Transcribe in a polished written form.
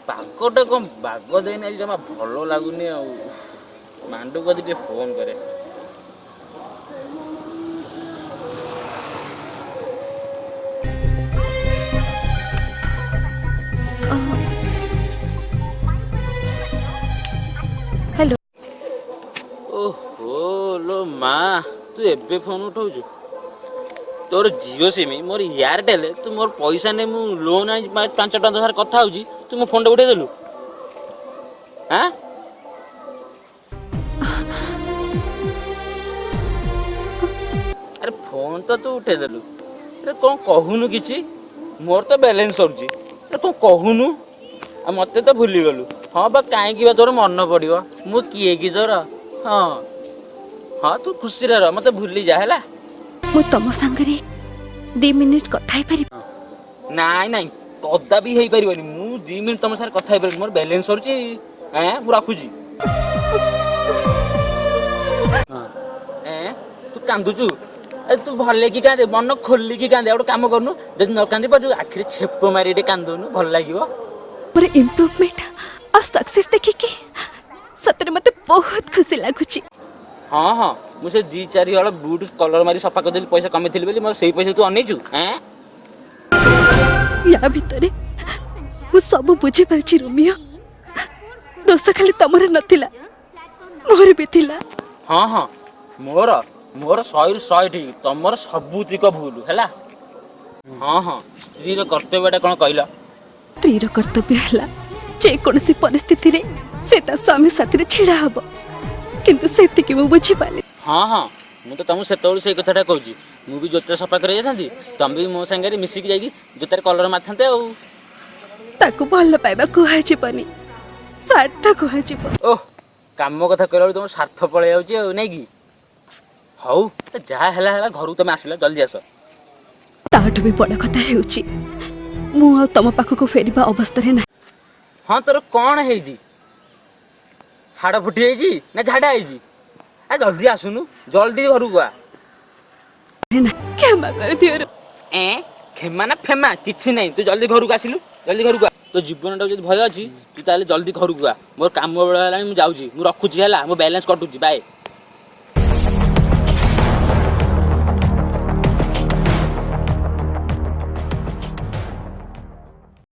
ପାଗଟା କଣ ବାଗ ଦେଇନି ଆଜି ଜମା ଭଲ ଲାଗୁନି ଆଉ ମାଣ୍ଡୁ କଦି ଟିକେ ଫୋନ କରେ। हेलो। ओहो लो मା तू एबे फोन उठाउछु तोर जियो सिम मोर एयरटेल तू मोर पैसा ने मु लोन आज 5 टଙ୍କା सार कथा होउची तू मो फोन टा उठे देलु हां अरे फोन तो तू उठे देलु अरे कौन कहूनु किछि मोर तो बैलेंस सरजी अरे कौन कहूनु आ मते तो भूली गलु हां बा काहे की बा तोर मन पड़ियो मु किए की तोर हां हां तू खुशी रह मते भूली जा हैला मु तम संगरे 2 मिनिट कथाई पारि नाई नाई कदा भी हेई परिबनी मु 2 मिनिट तम सार कथा हेई परिबनी मोर बैलेंस सरजी हैं मु राखुजी हां ए तू कांदुचू ए तू भले की कांदे मन खोली की कांदे एडो काम करनु जदि न कांदी पर आखिर छेप मारी दे कांदोनु भल लागिवो मोर इंप्रूवमेंट और सक्सेस देखि के सतरे मते बहुत खुशी लागुची। हाँ हाँ मुझे 2-4 हल बूट कलर मारी सफा कर देली पैसा कमे थिली बेली मोर सेही पैसा तू अनेचु हैं या भितरे मु सब बुझी परची रोमियो दोस्त खाली तमरे नथिला मोर भी थिला। हाँ हाँ मोर मोर 100 ठीक तमर सबुतिक भूल हैला। हाँ हाँ स्त्री रो कर्तव्यटा कोन कहला स्त्री रो कर्तव्य हैला जे कोनसी परिस्थिति रे से ता स्वामी साथी रे छिड़ा हबो किंतु सेति के मु बुझी पाले। हाँ हाँ मु तो तुम सेतोळी से कथाटा कहूची मु भी जोते सफा करे जाथांती तुम भी मो संगे मिसिक जाई जोतार कलर माथांते आ ताको भल पाइबा कुहा जीवनी स्वार्थ कुहा जीव। ओह काम कथा कहला तुम स्वार्थ पळे जाउची आ नै की हौ जा हैला हैला घर तुम आसिला जल्दी आस। ताठु भी बड़ कथा हेउची मु आ तम पाखो को फेरिबा अवस्था रे ना। हाँ तोर कौन है जी हाड़ फुटी है ना झाड़ा है आ जल्दी आसुनु जल्दी घर को आ ना क्षमा कर दियो ए खेमा ना फेमा किछि नहीं तू जल्दी घर को आसिलु जल्दी घर को आ तो जीवन टा जदी भय अछि तू ताले जल्दी घर को आ मोर काम बेला मु जाउची मु रखुची हैला मो बैलेंस कटुची बाय।